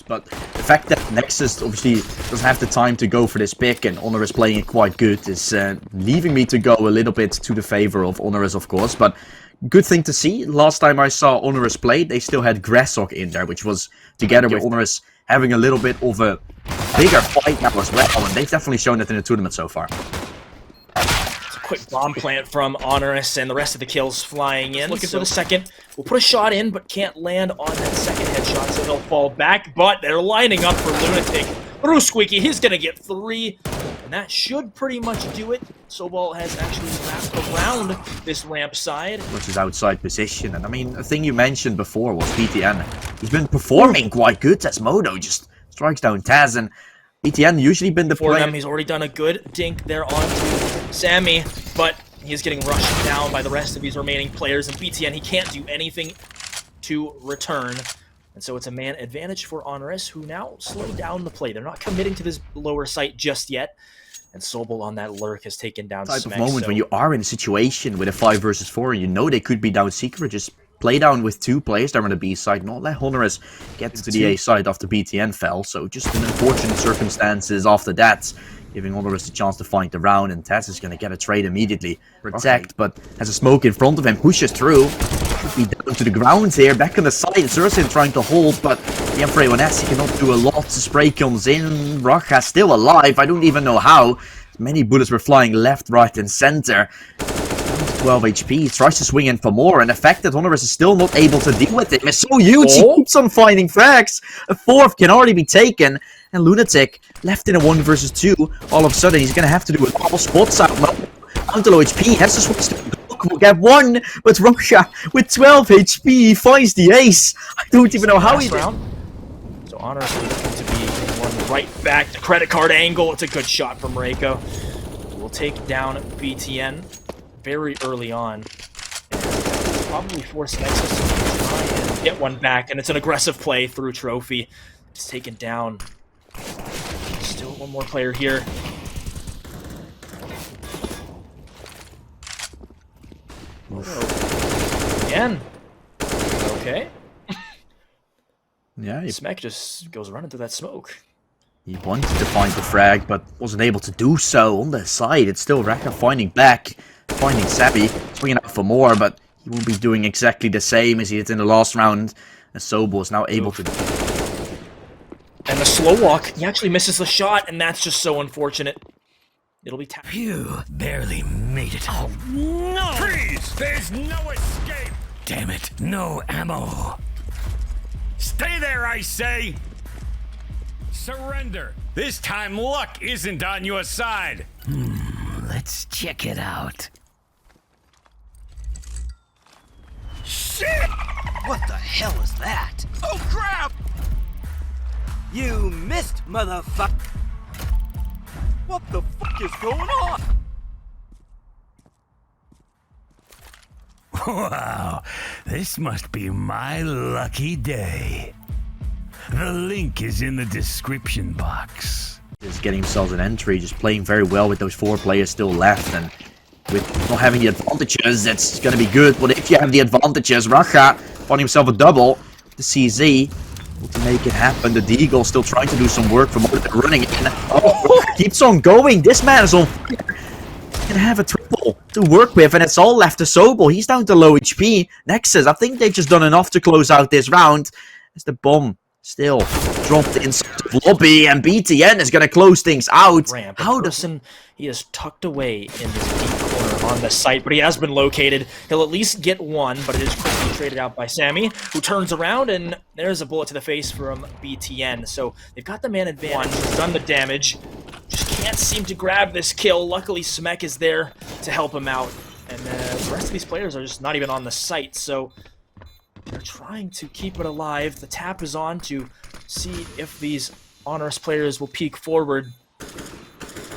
But the fact that Nexus obviously doesn't have the time to go for this pick and Honor is playing it quite good is leaving me to go a little bit to the favor of HONORIS, of course. But good thing to see. Last time I saw HONORIS play, they still had Grassok in there, which was together with HONORIS having a little bit of a bigger fight now as well. And they've definitely shown that in the tournament so far. Quick bomb plant from HONORIS, and the rest of the kills flying in. Looking for the second. We'll put a shot in, but can't land on that second headshot, so they'll fall back. But they're lining up for Lunatic. Through Squeaky, he's going to get 3. And that should pretty much do it. Sobol has actually wrapped around this ramp side. Which is outside position. And I mean, a thing you mentioned before was BTN. He's been performing quite good as Modo just strikes down Taz. And BTN usually been the player. He's already done a good dink there onto Sammy, but he's getting rushed down by the rest of these remaining players. And BTN, he can't do anything to return. And so it's a man advantage for HONORIS, who now slow down the play. They're not committing to this lower site just yet. And Sobol on that lurk has taken down Type smekk, of moment when you are in a situation with a 5 versus 4 and you know they could be down secret, just play down with 2 players there on the B side, not let HONORIS get to the A side after BTN fell. So just an unfortunate circumstances after that, giving HONORIS the chance to find the round, and Taz is going to get a trade immediately. Protect, but has a smoke in front of him, pushes through. Could be down to the ground here, back on the side. Sursin trying to hold, but the Emperor cannot do a lot. The spray comes in. Racha still alive. I don't even know how. Many bullets were flying left, right, and center. 12 HP. He tries to swing in for more, and the fact that HONORIS is still not able to deal with him is so huge. He keeps on finding frags. A 4th can already be taken, and Lunatic left in a 1 versus 2. All of a sudden, he's going to have to do a couple spots out. Down to low HP. Has to switch to will get 1, but Russia with 12 HP finds the ace. I don't even know how he did. So HONORIS looking to be one right back. The credit card angle. It's a good shot from Reiko. We'll take down BTN very early on. And probably force Nexus to try and get one back. And it's an aggressive play through Trophy. It's taken down. Still one more player here. Again. Okay. Yeah, smekk just goes running through that smoke. He wanted to find the frag, but wasn't able to do so. On the side, it's still Raka finding back, finding Sabi, swinging out for more, but he won't be doing exactly the same as he did in the last round. And Sobol is now able to. And the slow walk, he actually misses the shot, and that's just so unfortunate. It'll be tapped. Phew, barely made it. Oh, no! Freeze! There's no escape! Damn it, no ammo. Stay there, I say! Surrender! This time luck isn't on your side! Let's check it out. Shit! What the hell is that? Oh, crap! You missed, motherfucker! What the fuck is going on? Wow, this must be my lucky day. The link is in the description box. Just getting himself an entry, just playing very well with those 4 players still left, and with not having the advantages, that's going to be good. But if you have the advantages, Racha found himself a double. The CZ to make it happen. The Deagle still trying to do some work for more than running in. Oh, keeps on going. This man is on fire. Gonna have a triple to work with, and it's all left to Sobol. He's down to low HP. Nexus, I think they've just done enough to close out this round. As the bomb still dropped inside the lobby, and BTN is gonna close things out. How does he is tucked away in this deep corner on the site, but he has been located. He'll at least get 1, but it is quickly traded out by Sammy, who turns around, and there's a bullet to the face from BTN. So they've got the man advantage, he's done the damage, just can't seem to grab this kill. Luckily, smekk is there to help him out, and the rest of these players are just not even on the site, so they're trying to keep it alive. The tap is on to see if these HONORIS players will peek forward.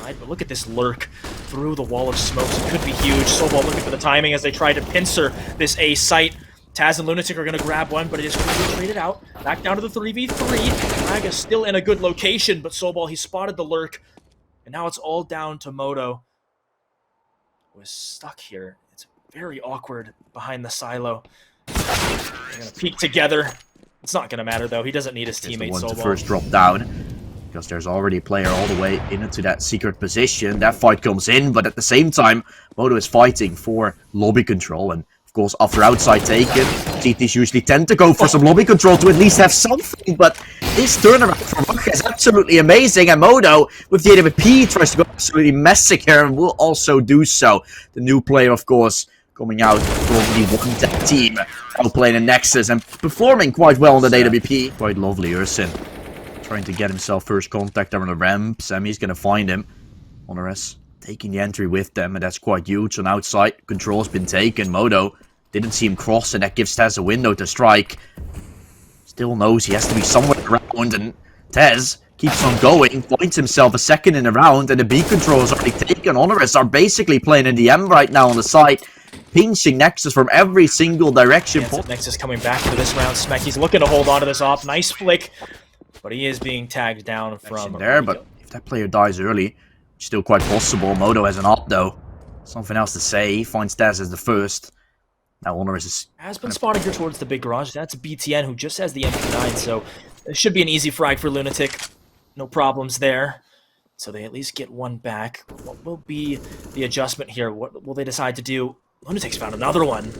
But look at this lurk through the wall of smokes. It could be huge. Sobol looking for the timing as they try to pincer this A site. Taz and Lunatic are going to grab one, but it is quickly traded out. Back down to the 3v3. Raga's still in a good location, but Sobol, he spotted the lurk. And now it's all down to Modo, who is stuck here. It's very awkward behind the silo. They're going to peek together. It's not going to matter, though. He doesn't need his He's the teammates one so to long. first drop down, because there's already a player all the way into that secret position. That fight comes in, but at the same time, Moto is fighting for lobby control, and of course, after outside taken, CTs usually tend to go for some lobby control to at least have something, but this turnaround from Maka is absolutely amazing, and Moto, with the AWP, tries to go absolutely messing here, and will also do so. The new player, of course, coming out from the one-tech team, now playing in Nexus, and performing quite well on the AWP. Quite lovely, Ursin. Trying to get himself first contact there on the ramp. Sammy's gonna find him. HONORIS taking the entry with them, and that's quite huge. On outside, control's been taken. Moto didn't see him cross, and that gives Tez a window to strike. Still knows he has to be somewhere around, and Tez keeps on going, finds himself a second in a round, and the B control is already taken. HONORIS are basically playing in the M right now on the side, pinching Nexus from every single direction. Nexus coming back for this round. smekk, he's looking to hold on to this op. Nice flick, but he is being tagged down from there. But if that player dies early, still quite possible. Moto has an op though. Something else to say. He finds Taz as the first. Now HONORIS has been spotted here towards the big garage. That's BTN, who just has the MP9, so it should be an easy frag for Lunatic. No problems there. So they at least get one back. What will be the adjustment here? What will they decide to do? Lunatic's found another one.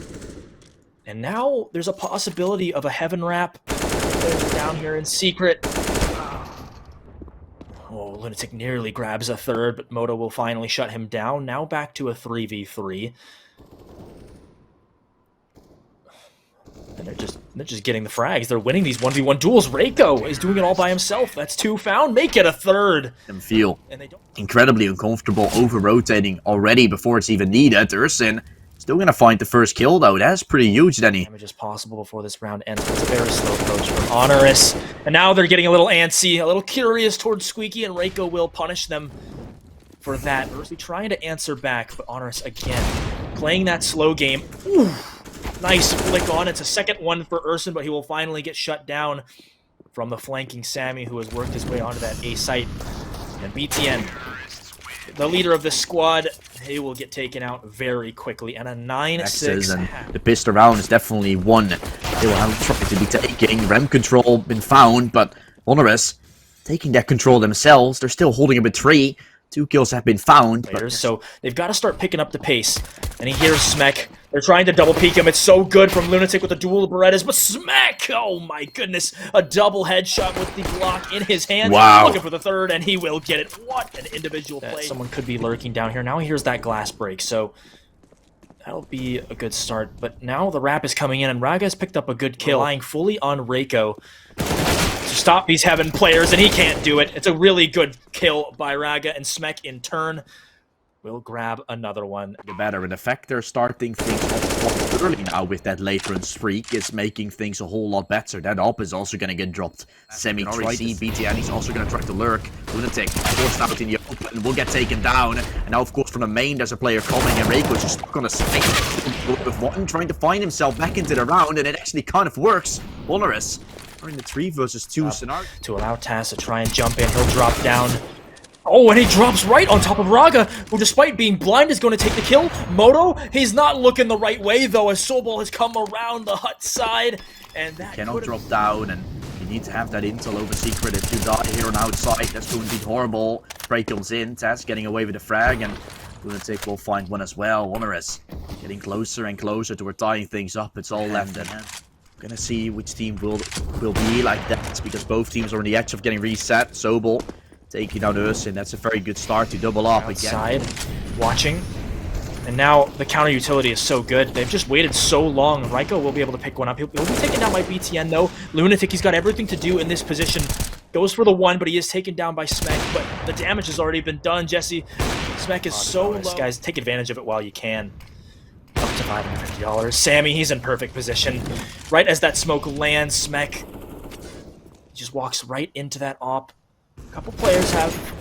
And now there's a possibility of a heaven wrap. There's down here in secret. Oh, Lunatic nearly grabs a third, but Moto will finally shut him down. Now back to a 3v3. And they're just getting the frags. They're winning these 1v1 duels. Reiko is doing it all by himself. That's two found. Make it a third. Them feel incredibly uncomfortable, over-rotating already before it's even needed. Ursin still gonna find the first kill though. That's pretty huge, Denny. Damage is possible before this round ends, but it's a very slow approach from HONORIS. And now they're getting a little antsy, a little curious towards Squeaky, and Reiko will punish them for that. Ursi trying to answer back, but HONORIS again playing that slow game. Ooh. Nice flick on. It's a second one for Ursin, but he will finally get shut down from the flanking Sammy, who has worked his way onto that A site. And BTN, the leader of this squad, he will get taken out very quickly. And a 9-6. And the pistol round is definitely one they will have tried to be taking. Rem control been found, but HONORIS taking that control themselves. They're still holding up a 3. 2 kills have been found. So they've got to start picking up the pace. And he hears smekk. They're trying to double peek him. It's so good from Lunatic with the dual Berettas, but smekk! Oh my goodness. A double headshot with the block in his hand. Wow. Looking for the third, and he will get it. What an individual play. Someone could be lurking down here. Now he hears that glass break, so that'll be a good start. But now the wrap is coming in, and Raga has picked up a good kill, relying fully on Reiko to stop these Heaven players, and he can't do it. It's a really good kill by Raga, and smekk in turn will grab another one. The better, and the fact they're starting things off quite early now with that late run streak is making things a whole lot better. That op is also going to get dropped. Semi tries to BTN, he's also going to try to lurk. Lunatic forced out in the open, will get taken down. And now, of course, from the main, there's a player coming, and Reiko just stuck on a spike with one, trying to find himself back into the round, and it actually kind of works. HONORIS are in the 3 versus 2 scenario. To allow Taz to try and jump in, he'll drop down. Oh, and he drops right on top of Raga, who despite being blind is going to take the kill. Moto, he's not looking the right way, though, as Sobol has come around the hut side. And that cannot drop down, and you need to have that intel over secret. If you die here on outside, that's going to be horrible. Spray comes in, Taz getting away with the frag, and Lunatic will find one as well. HONORIS getting closer and closer to tying things up. It's all left in hand. Gonna see which team will be like that, because both teams are on the edge of getting reset. Sobol taking down Ursin. That's a very good start to double up outside, again. Watching. And now the counter utility is so good. They've just waited so long. Reiko will be able to pick one up. He'll be taken down by BTN, though. Lunatic, he's got everything to do in this position. Goes for the one, but he is taken down by smekk. But the damage has already been done, Jesse. smekk is so low. Guys, take advantage of it while you can. Up to $550. Sammy, he's in perfect position. Right as that smoke lands, smekk just walks right into that op. A couple players have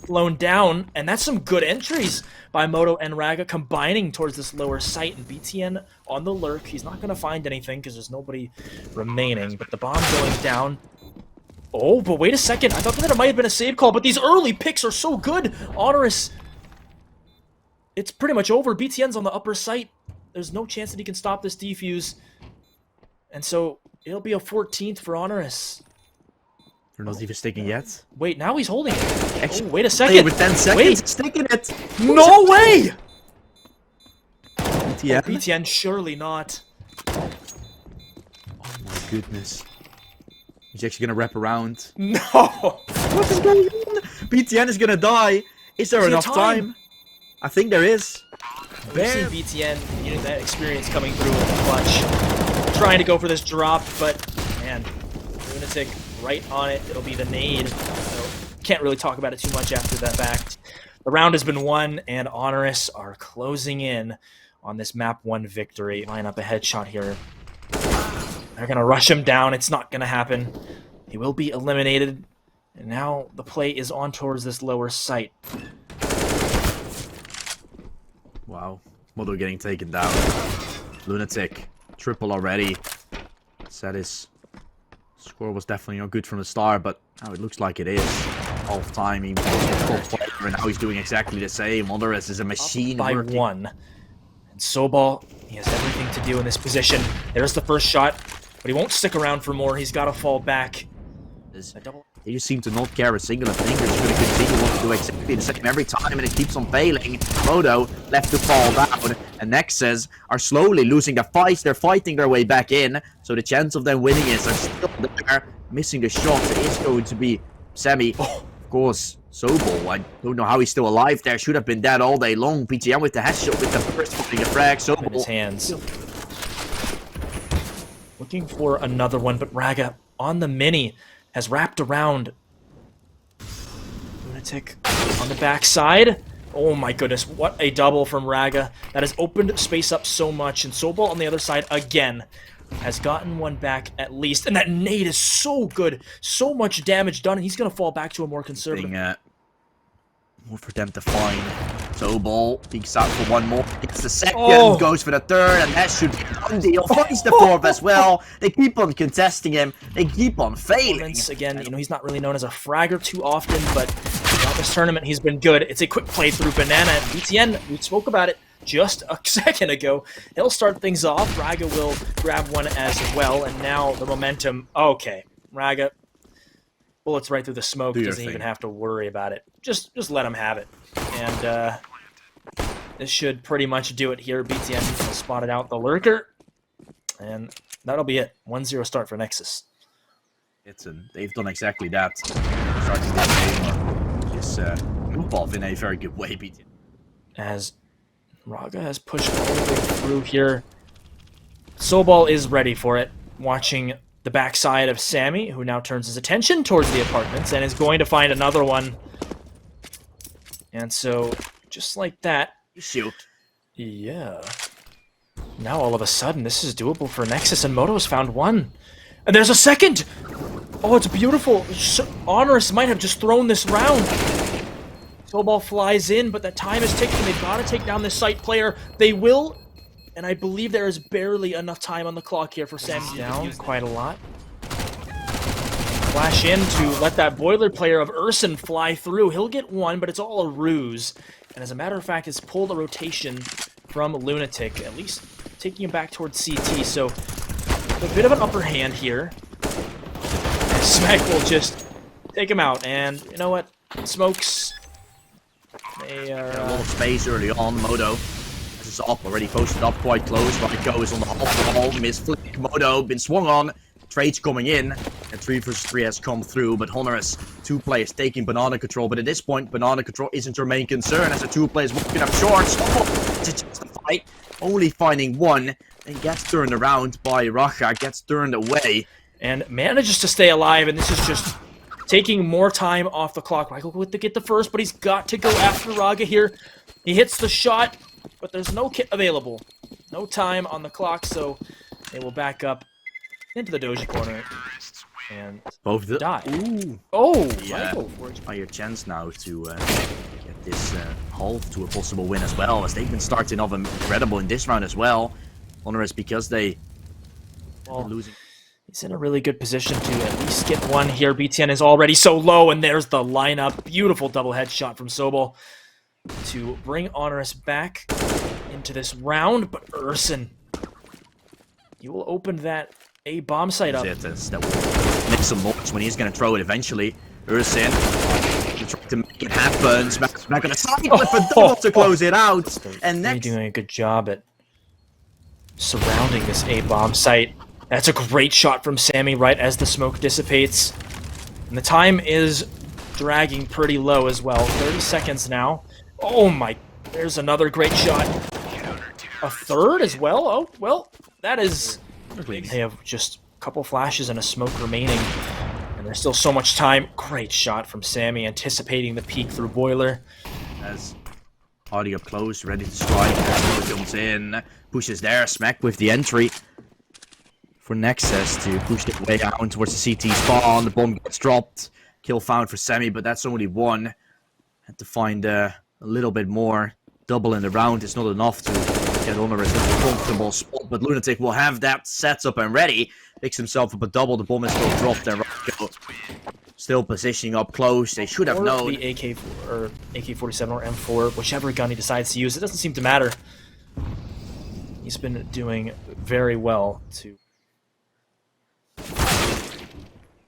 blown down, and that's some good entries by Moto and Raga combining towards this lower site, and BTN on the lurk. He's not going to find anything because there's nobody remaining, but the bomb going down. Oh, but wait a second. I thought that it might have been a save call, but these early picks are so good. HONORIS, it's pretty much over. BTN's on the upper site. There's no chance that he can stop this defuse. And so It'll be a 14th for HONORIS. They're not even sticking yet. Wait, now he's holding it. Actually, Oh, wait a second. with 10 seconds, Wait. sticking it. No way! Yeah. BTN, surely not. Oh my goodness. He's actually gonna wrap around. No! What is going on? BTN is gonna die. Is there enough time? I think there is. We've seen BTN getting that experience coming through with the clutch. Trying to go for this drop, but man, Lunatic right on it. It'll be the nade. So can't really talk about it too much after that fact. The round has been won, and HONORIS are closing in on this map 1 victory. Line up a headshot here. They're gonna rush him down. It's not gonna happen. He will be eliminated. And now the play is on towards this lower site. Wow. Modo getting taken down. Lunatic. Triple already. Said his score was definitely not good from the start, but now it looks like it is. Half time, he was a full player, and now he's doing exactly the same. HONORIS is a machine by working. 1. And Sobal, he has everything to do in this position. There's the first shot, but he won't stick around for more. He's got to fall back. They just seem to not care a single thing. They're just going to continue to do exactly the same every time, and it keeps on failing. Modo left to fall down, and Nexus are slowly losing their fights. They're fighting their way back in, so the chance of them winning is still there. Missing the shot is going to be Semi. Of course, Sobal, I don't know how he's still alive there. Should have been dead all day long. PTM with the headshot with the first fucking frag. Sobal In his hands. Looking for another one, but Raga on the mini has wrapped around. Lunatic on the backside. Oh my goodness, what a double from Raga. That has opened space up so much, and Sobal on the other side again has gotten one back at least. And that nade is so good. So much damage done, and he's going to fall back to a more conservative. More for them to find. Sobal peeks out for one more. Gets the second, goes for the third, and that should be a done deal. Finds the fourth as well. They keep on contesting him. They keep on failing. Again, you know, he's not really known as a fragger too often, but throughout this tournament, he's been good. It's a quick play through Banana, and BTN, we spoke about it just a second ago. He'll start things off. Raga will grab one as well, and now the momentum. Okay, Raga, bullets right through the smoke. Doesn't even have to worry about it. Just let him have it. And this should pretty much do it here. BTN spotted out the lurker, and that'll be it. 1-0 start for Nexus. They've done exactly that. Starting that game is move off in a very good way. BTN. As Raga has pushed all the way through here, Sobal is ready for it. Watching the backside of Sammy, who now turns his attention towards the apartments and is going to find another one. And so, just like that, shoot. Yeah. Now all of a sudden, this is doable for Nexus, and Moto has found one. And there's a second! Oh, it's beautiful. HONORIS might have just thrown this round. Sobal flies in, but that time is ticking. They've got to take down this site player. They will, and I believe there is barely enough time on the clock here for Sam down quite a lot. Flash in to let that boiler player of Urson fly through. He'll get one, but it's all a ruse. And as a matter of fact, it's pulled a rotation from Lunatic, at least taking him back towards CT. So a bit of an upper hand here. And smekk will just take him out. And you know what? Smokes. They are a little space early on. Modo is up, already posted up quite close. Raiko is on the off wall. Miss flick. Modo been swung on. Trades coming in, and 3 versus 3 has come through, but HONORIS, 2 players taking banana control, but at this point, banana control isn't your main concern, as the 2 players walking up short. To justify, only finding one, and gets turned around by Raga, gets turned away. And manages to stay alive, and this is just taking more time off the clock. Raga with to get the first, but he's got to go after Raga here. He hits the shot, but there's no kit available. No time on the clock, so they will back up into the doji corner and both die. Ooh. Oh, yeah. By your chance now to get this half to a possible win as well, as they've been starting off incredible in this round as well. HONORIS, because they are losing. He's in a really good position to at least get one here. BTN is already so low, and there's the lineup. Beautiful double headshot from Sobal to bring HONORIS back into this round, but Urson, you will open that a bomb site up. That will make some noise when he's going to throw it eventually. Ursin trying to make it happen. Smekk back on the side with a double to close it out. And They're next, doing a good job at surrounding this A bomb site. That's a great shot from Sammy right as the smoke dissipates. And the time is dragging pretty low as well. 30 seconds now. Oh my, there's another great shot. A third as well? Oh, well, that is... They have just a couple flashes and a smoke remaining. And there's still so much time. Great shot from Sammy, anticipating the peek through Boiler. as Hardy up close, ready to strike. Comes in, pushes there. Smekk with the entry for Nexus to push the way out towards the CT spawn. The bomb gets dropped. Kill found for Semi, but that's only one. Had to find a little bit more. Double in the round is not enough to get HONORIS in a comfortable spot, but Lunatic will have that set up and ready. Picks himself up a double. The bomb is still dropped and still positioning up close. They should have Or known. the AK-47 or M4, whichever gun he decides to use. It doesn't seem to matter. He's been doing very well to...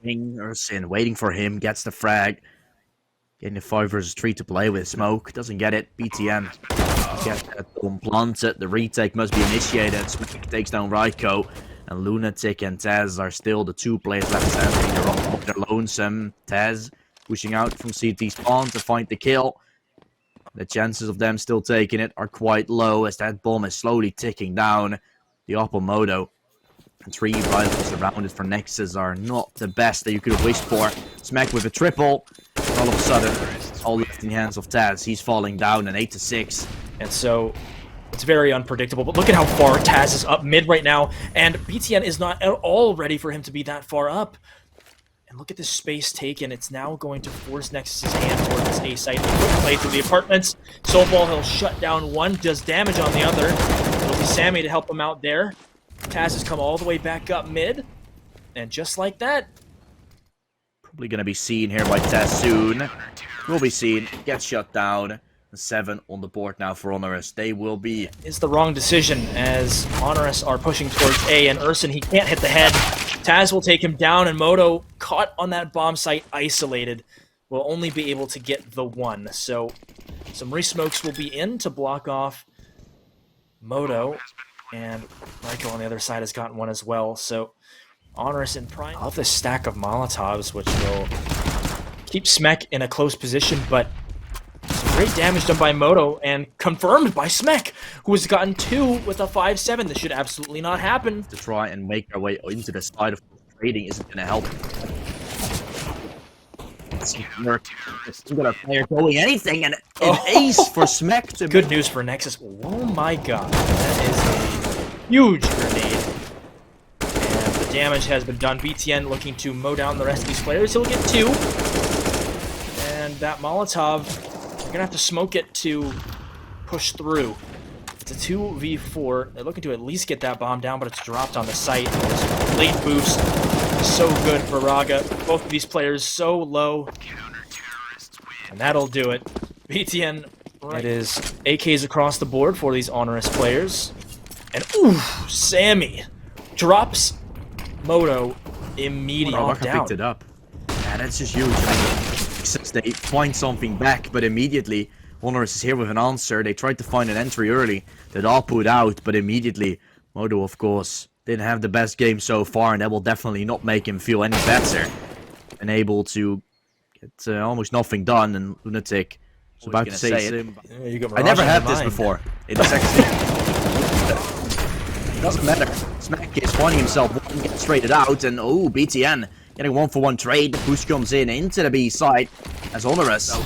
Ursin waiting for him, gets the frag. Getting the 5 versus 3 to play with. Smoke doesn't get it. BTN gets that bomb planted. The retake must be initiated. Smekk takes down Raiko. And Lunatic and Tez are still the 2 players left standing. They're lonesome. Tez pushing out from CT spawn to find the kill. The chances of them still taking it are quite low as that bomb is slowly ticking down. The Modo and 3 rivals around it for Nexus are not the best that you could have wished for. Smekk with a triple. And all of a sudden, all left in the hands of Taz. He's falling down an 8-6. And so, it's very unpredictable. But look at how far Taz is up mid right now. And BTN is not at all ready for him to be that far up. And look at this space taken. It's now going to force Nexus's hand towards this A site. Quick play through the apartments. Soulball, he'll shut down one, does damage on the other. It'll be Sammy to help him out there. Taz has come all the way back up mid. And just like that, Probably going to be seen here by Taz soon. Will be seen. Gets shut down. 7 on the board now for HONORIS. They will be... is the wrong decision as HONORIS are pushing towards A, and Ursin, he can't hit the head. Taz will take him down, and Moto, caught on that bomb site, isolated, will only be able to get the 1. So, some resmokes will be in to block off Moto, and Raiko on the other side has gotten 1 as well. So, HONORIS in prime. I love this stack of Molotovs, which will keep Smekk in a close position, but some great damage done by Moto, and confirmed by Smekk, who has gotten 2 with a 5-7. This should absolutely not happen. To try and make their way into the side of trading isn't going to help. Still got a player going anything, and an ace for Smekk to... Good news for Nexus. Oh my god, that is a huge grenade. And the damage has been done. BTN looking to mow down the rest of these players. He'll get 2. And that Molotov, you're going to have to smoke it to push through. It's a 2v4. They're looking to at least get that bomb down, but it's dropped on the site. This late boost is so good for Raga. Both of these players so low. And that'll do it. BTN, it is AKs across the board for these HONORIS players. And ooh, Sammy drops Moto immediately down. Picked it up. Yeah, that's just huge. Since they find something back, but immediately HONORIS is here with an answer. They tried to find an entry early that all put out, but immediately Moto, of course, didn't have the best game so far, and that will definitely not make him feel any better. And able to get almost nothing done, and Lunatic was about to say it. I never had this before in the second It doesn't matter. Smekk is finding himself one, gets traded out, and oh, BTN getting 1-for-1 trade. The push comes in into the B side as HONORIS.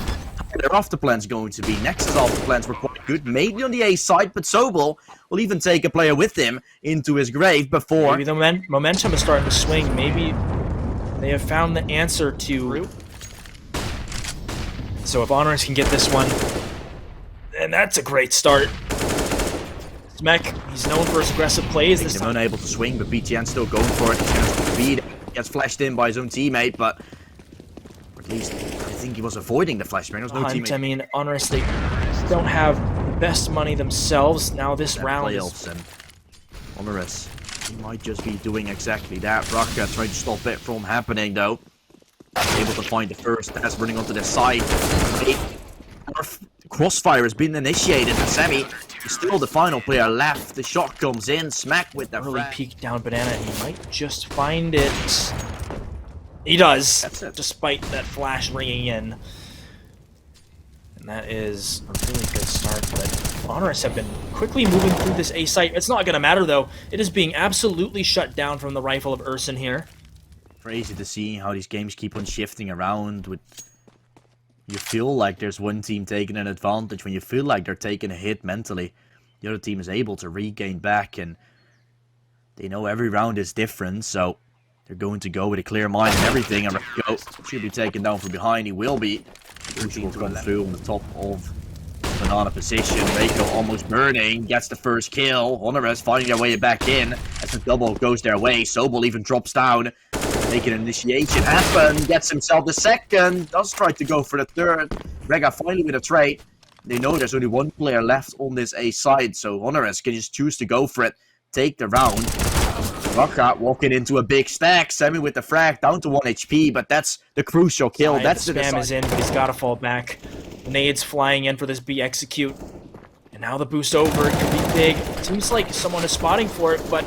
Their after plan's going to be. Nexus after plans were quite good, maybe on the A side, but Sobel will even take a player with him into his grave before. Maybe the momentum is starting to swing. Maybe they have found the answer to. So if HONORIS can get this one, then that's a great start. Smekk, he's known for his aggressive plays this time. Unable to swing, but BTN still going for it. He's going to speed. Gets flashed in by his own teammate, but at least I think he was avoiding the flashbang. There was no teammate. I mean, HONORIS, they don't have the best money themselves. Now this round is... HONORIS He might just be doing exactly that. Raka trying to stop it from happening, though. Able to find the first. That's running onto the side. Crossfire has been initiated, and Sammy is still the final player left. The shot comes in. Smekk with the Early peek down banana. He might just find it. He does, despite that flash ringing in. And that is a really good start, but HONORIS have been quickly moving through this A site. It's not going to matter, though. It is being absolutely shut down from the rifle of Urson here. Crazy to see how these games keep on shifting around. You feel like there's one team taking an advantage. When you feel like they're taking a hit mentally, the other team is able to regain back, and they know every round is different, so they're going to go with a clear mind and everything. And Reiko should be taken down from behind. He will be. He will come through on the top of banana position. Reiko almost burning, gets the first kill. HONORIS finding their way back in as the double goes their way. Sobel even drops down, making an initiation happen, gets himself the second, does try to go for the third. Rega finally with a trade. They know there's only one player left on this A side, so HONORIS can just choose to go for it, take the round. Raka walking into a big stack, Sammy with the frag, down to 1 HP, but that's the crucial kill. That's the spam is in, but he's got to fall back. Nades flying in for this B execute. And now the boost over, it could be big. It seems like someone is spotting for it, but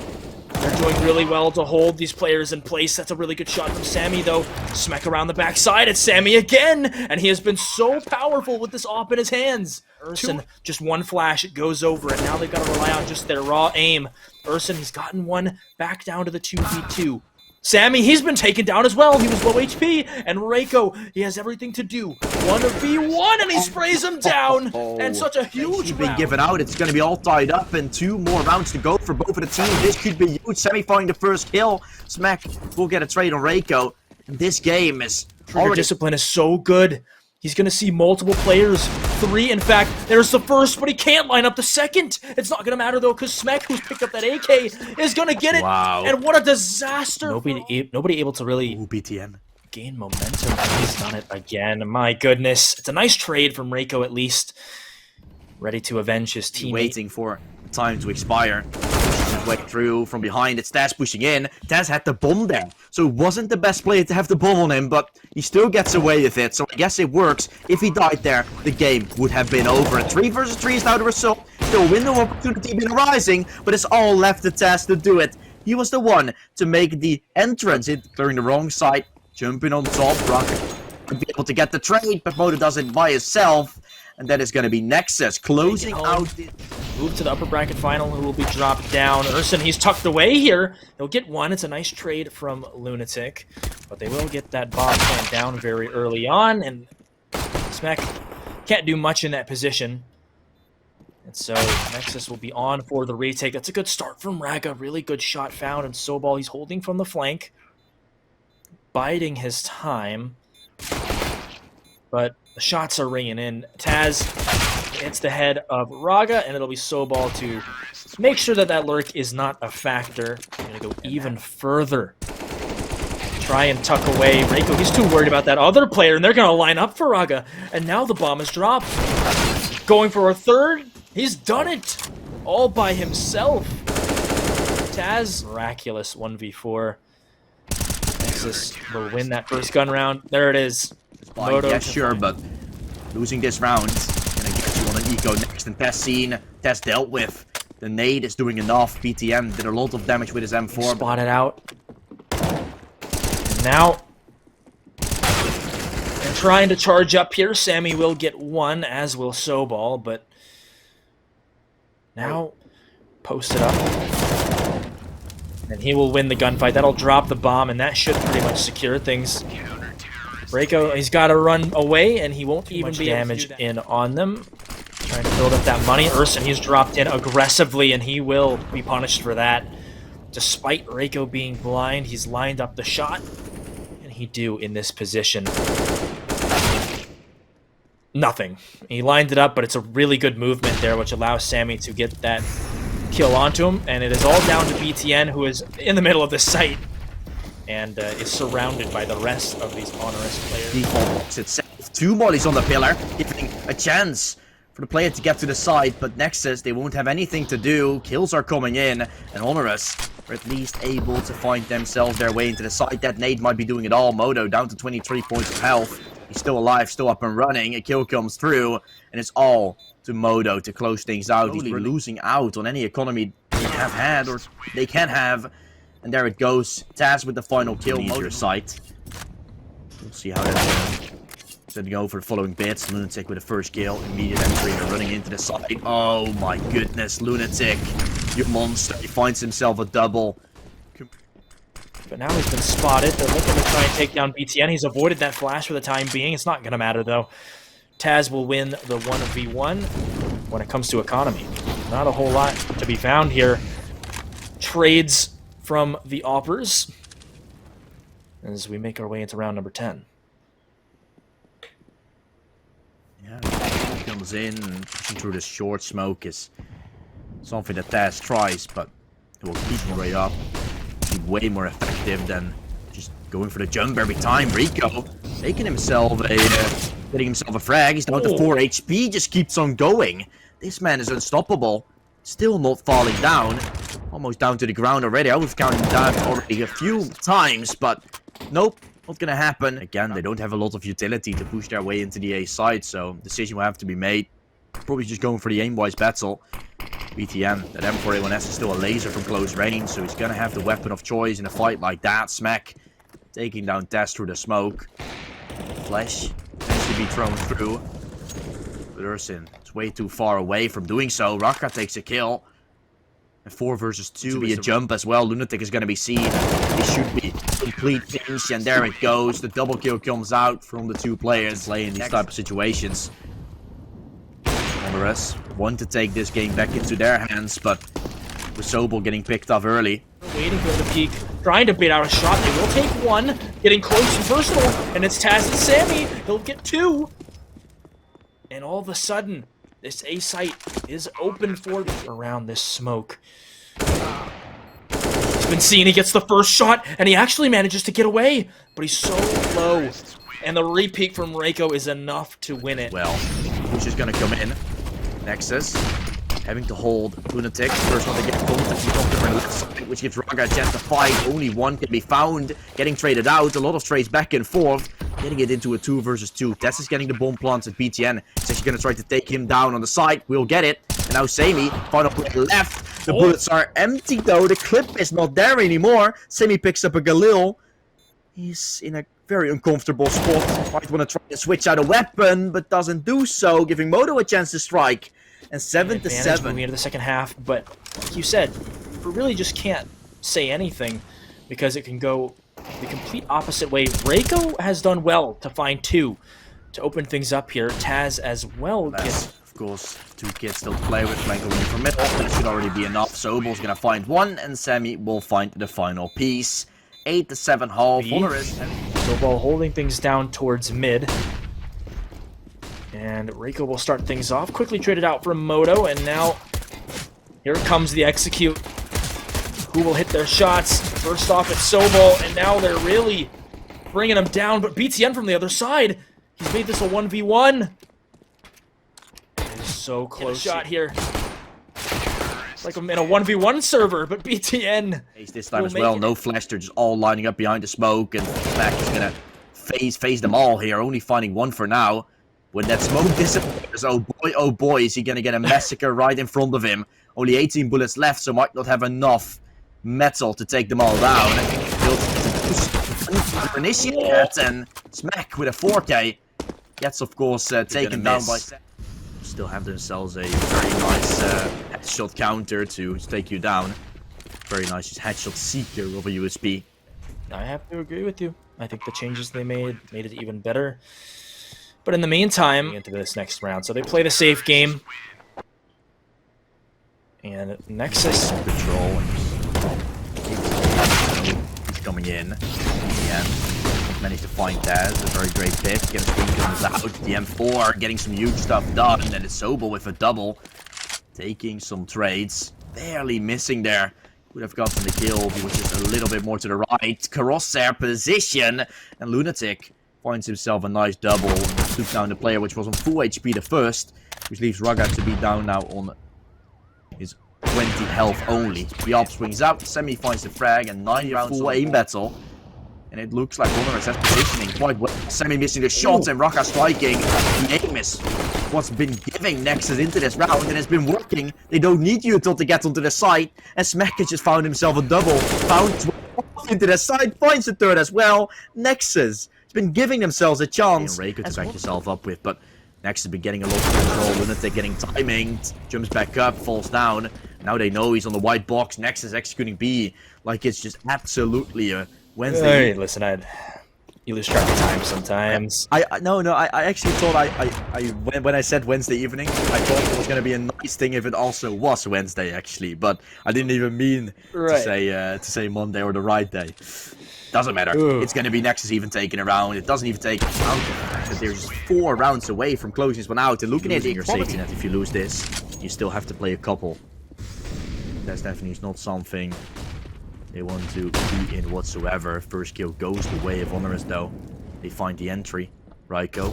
they're doing really well to hold these players in place. That's a really good shot from Sammy, though. Smekk around the backside. It's Sammy again! And he has been so powerful with this op in his hands. Urson, just one flash, it goes over, and now they've got to rely on just their raw aim. Urson, he's gotten one back down to the 2v2. Sammy, he's been taken down as well. He was low HP, and Reiko, he has everything to do. 1v1, and he sprays him down, and such a huge round. Been given out. It's going to be all tied up, and 2 more rounds to go for both of the teams. This could be huge. Sammy finding the first kill. Smekk will get a trade on Reiko, and this game is Trigger discipline is so good. He's going to see multiple players. 3, in fact. There's the first, but he can't line up the second. It's not going to matter, though, because Smekk, who's picked up that AK, is going to get it. Wow. And what a disaster. Nobody able to really BTN. gain momentum. He's done it again. My goodness. It's a nice trade from Reiko, at least. Ready to avenge his teammate. Waiting for time to expire. Pushes his way through from behind. It's Taz pushing in. Taz had the bomb there, so it wasn't the best player to have the bomb on him, but he still gets away with it, so I guess it works. If he died there, the game would have been over. 3 versus 3 is now the result. Still window of opportunity been arising, but it's all left to Taz to do it. He was the one to make the entrance. Clearing the wrong side, jumping on top. Rocket would be able to get the trade, but Moda does it by himself. And that is going to be Nexus closing out. Move to the upper bracket final, who will be dropped down. Urson, he's tucked away here. He'll get one. It's a nice trade from Lunatic. But they will get that bomb plant down very early on. And Smekk can't do much in that position. And so Nexus will be on for the retake. That's a good start from Raga. Really good shot found. And Sobal, he's holding from the flank. Biding his time. But the shots are ringing in. Taz hits the head of Raga, and it'll be Sobal to make sure that that lurk is not a factor. I'm going to go even further. Try and tuck away Reiko. He's too worried about that other player, and they're going to line up for Raga. And now the bomb is dropped. Going for a third. He's done it all by himself. Taz, miraculous 1v4. Nexus will win that first gun round. There it is. Yeah, sure, but losing this round gonna get you on an eco next. And Test seen, Test dealt with. The nade is doing enough. BTM did a lot of damage with his M4. Spotted out. And now, they're trying to charge up here. Sammy will get one, as will Sobal, but now posted up. And he will win the gunfight. That'll drop the bomb, and that should pretty much secure things. Reiko, he's got to run away, and he won't even be damage in on them. Trying to build up that money. Urson, he's dropped in aggressively, and he will be punished for that. Despite Reiko being blind, he's lined up the shot, and he do in this position. Nothing. He lined it up, but it's a really good movement there, which allows Sammy to get that kill onto him, and it is all down to BTN, who is in the middle of the site. And is surrounded by the rest of these HONORIS players. Default box itself. 2 mollies on the pillar, giving a chance for the player to get to the side, but Nexus, they won't have anything to do. Kills are coming in, and HONORIS are at least able to find themselves their way into the side. That nade might be doing it all. Modo down to 23 points of health. He's still alive, still up and running. A kill comes through, and it's all to Modo to close things out. He's losing out on any economy they have had, or they can have. And there it goes. Taz with the final kill. Modo sight. We'll see how that's going. Setting go for the following bits. Lunatic with the first kill. Immediate entry and running into the side. Oh my goodness, Lunatic. You monster. He finds himself a double. But now he's been spotted. They're looking to try and take down BTN. He's avoided that flash for the time being. It's not going to matter, though. Taz will win the 1v1 when it comes to economy. Not a whole lot to be found here. Trades from the Oppers as we make our way into round number 10. Yeah, comes in and pushing through the short smoke is something that Taz tries, but it will keep him way up. Be way more effective than just going for the jump every time. Rico getting himself a frag. He's down to 4 HP, just keeps on going. This man is unstoppable. Still not falling down. Almost down to the ground already. I was counting down already a few times, but nope, not gonna happen. Again, they don't have a lot of utility to push their way into the A side, so decision will have to be made. Probably just going for the aim-wise battle. BTN, that M4A1S is still a laser from close range, so he's gonna have the weapon of choice in a fight like that. smekk taking down Taz through the smoke. Flash tends to be thrown through. But Ursin is way too far away from doing so. Raka takes a kill. And 4 versus 2 will be a jump as well. Lunatic is gonna be seen. It should be complete finish, and there it goes. The double kill comes out from the 2 players playing these type of situations. HONORIS want to take this game back into their hands, but with Sobel getting picked off early. Waiting for the peak, trying to bait out a shot. They will take 1, getting close and personal, and it's Taz and Sammy. He'll get 2. And all of a sudden, this A site is open for them around this smoke. He's been seen, he gets the first shot, and he actually manages to get away, but he's so low. And the repeat from Reiko is enough to win it. Well, who's just gonna come in? Nexus having to hold Lunatic. First one to get contact from the left side, which gives Raga a chance to fight. Only one can be found. Getting traded out. A lot of trades back and forth. Getting it into a 2 versus 2. Tess is getting the bomb plants at BTN. He's actually gonna try to take him down on the side. We'll get it. And now Sammy, final play left. The bullets are empty though. The clip is not there anymore. Sammy picks up a Galil. He's in a very uncomfortable spot. Might want to try to switch out a weapon, but doesn't do so, giving Modo a chance to strike. And 7 to 7. Moving into the second half, but like you said, we really just can't say anything because it can go the complete opposite way. Reiko has done well to find 2 to open things up here. Taz as well gets, of course, 2 kids still to play with. Flank going from middle. That should already be enough. Sobel's gonna find 1, and Sammy will find the final piece. 8 to 7 half. HONORIS. Sobel holding things down towards mid. And Reiko will start things off. Quickly traded out from Modo, and now here comes the execute. Who will hit their shots? First off, it's Sobel, and now they're really bringing him down. But BTN from the other side, he's made this a 1v1. It is so close shot here. It's like I'm in a 1v1 server, but BTN. This time as well, no flash, they're just all lining up behind the smoke, and smekk is gonna phase them all here, only finding 1 for now. When that smoke disappears, oh boy, is he gonna get a massacre right in front of him. Only 18 bullets left, so might not have enough metal to take them all down. Initiate that, and smekk with a 4K gets, of course, taken down by... Still have themselves a very nice headshot counter to take you down. Very nice headshot seeker of a USP. I have to agree with you. I think the changes they made it even better. But in the meantime, into this next round, so they play the safe game. And Nexus control. He's coming in. Yeah. Managed to find Taz, a very great pick. Get a screen comes out. The M4 getting some huge stuff done. And it's Sobel with a double. Taking some trades. Barely missing there. Would have gotten the kill. He was just a little bit more to the right. Crosshair position. And Lunatic finds himself a nice double. Took down the player which was on full HP the first. Which leaves Raga to be down now on his 20 health only. The op swings out, Semi finds the frag, and 9 rounds full aim battle. And it looks like HONORIS has positioning quite well. Semi missing the shots and Raka striking. The aim is what's been giving Nexus into this round, and it's been working. They don't need you until to get onto the side. And smekk has just found himself a double. Found 12 into the side, finds the third as well. Nexus has been giving themselves a chance. And Reiko to back yourself up with, but Nexus has been getting a lot of control. Lunatic getting timing, jumps back up, falls down. Now they know he's on the white box. Nexus executing B like it's just absolutely a Wednesday. Hey, listen, you lose track of time sometimes. I actually thought when I said Wednesday evening, I thought it was gonna be a nice thing if it also was Wednesday actually, but I didn't even mean to say Monday or the right day. Doesn't matter. Ugh. It's gonna be Nexus even taking a round. It doesn't even take out the fact that they're just 4 rounds away from closing this one out. And looking at your safety net, if you lose this, you still have to play a couple. That's definitely not something they want to be in whatsoever. First kill goes the way of HONORIS though. They find the entry. Reiko.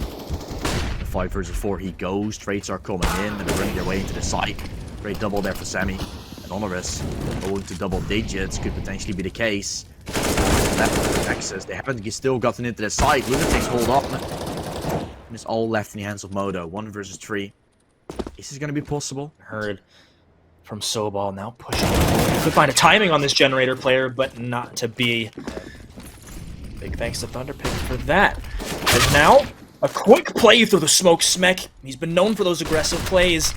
The 5 versus 4 he goes. Trades are coming in and they're running their way into the side. Great double there for Semi. And HONORIS going to double digits could potentially be the case. Left Nexus. They haven't still gotten into the side. Lunatics hold on. And it's all left in the hands of Modo. 1 versus 3. Is this gonna be possible? Heard from Sobal, now pushing. Could find a timing on this generator player, but not to be. Big thanks to Thunderpick for that. And now, a quick play through the smoke smekk. He's been known for those aggressive plays.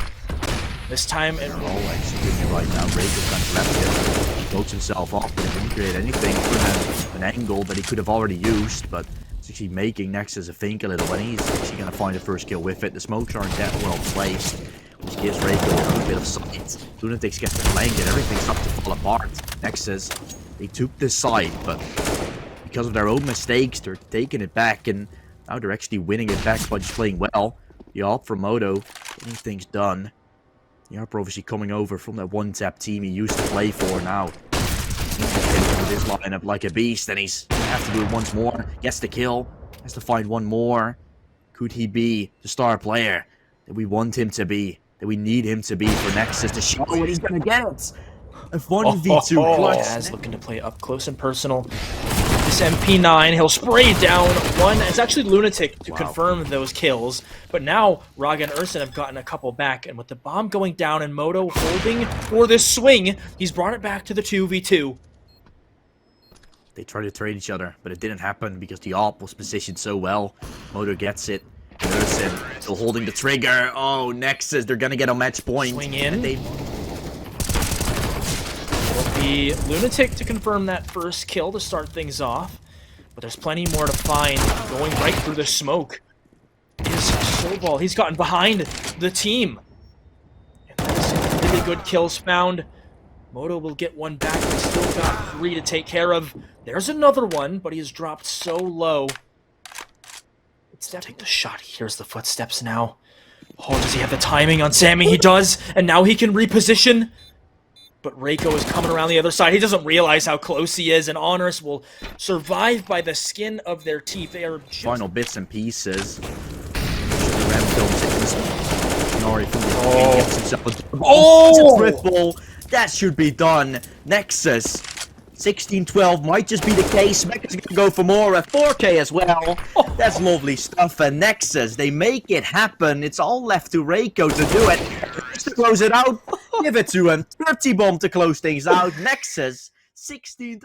This time, it executing right now. Reiko's kind of left here. He floats himself off, but he didn't create anything for an angle that he could have already used, but it's actually making Nexus think a little, and he's actually going to find the first kill with it. The smokes aren't that well placed, which gives Reiko a bit of sight. Lunatics gets the flank and everything starts to fall apart. Nexus, they took this side, but because of their own mistakes, they're taking it back, and now they're actually winning it back by just playing well. The op from Modo, getting things done. The op obviously coming over from that one-tap team he used to play for now. He's this lineup like a beast, and he's gonna have to do it once more. Gets the kill, has to find one more. Could he be the star player that we want him to be? That we need him to be for Nexus to show what he's gonna get. A 1v2 clutch. Jazz looking to play up close and personal. This MP9, he'll spray down one. It's actually Lunatic to confirm those kills. But now Raga and Urson have gotten a couple back, and with the bomb going down and Modo holding for this swing, he's brought it back to the 2v2. They tried to trade each other, but it didn't happen because the op was positioned so well. Modo gets it. Urson still holding the trigger. Oh, Nexus, they're gonna get a match point. Swing in. It'll be Lunatic to confirm that first kill to start things off. But there's plenty more to find going right through the smoke. Is Sobal. He's gotten behind the team. And that's really good kills found. Modo will get one back. He's still got 3 to take care of. There's another one, but he has dropped so low. Let's take the shot. He hears the footsteps now. Oh, does he have the timing on Sammy? He does, and now he can reposition. But Reiko is coming around the other side. He doesn't realize how close he is, and HONORIS will survive by the skin of their teeth. They are just... Final bits and pieces. Oh! Triple. That should be done. Nexus. 16-12 might just be the case. smekk is going to go for more at 4K as well. That's lovely stuff. And Nexus, they make it happen. It's all left to Reiko to do it. Just to close it out, give it to him. 30 bomb to close things out. Nexus, 16-12.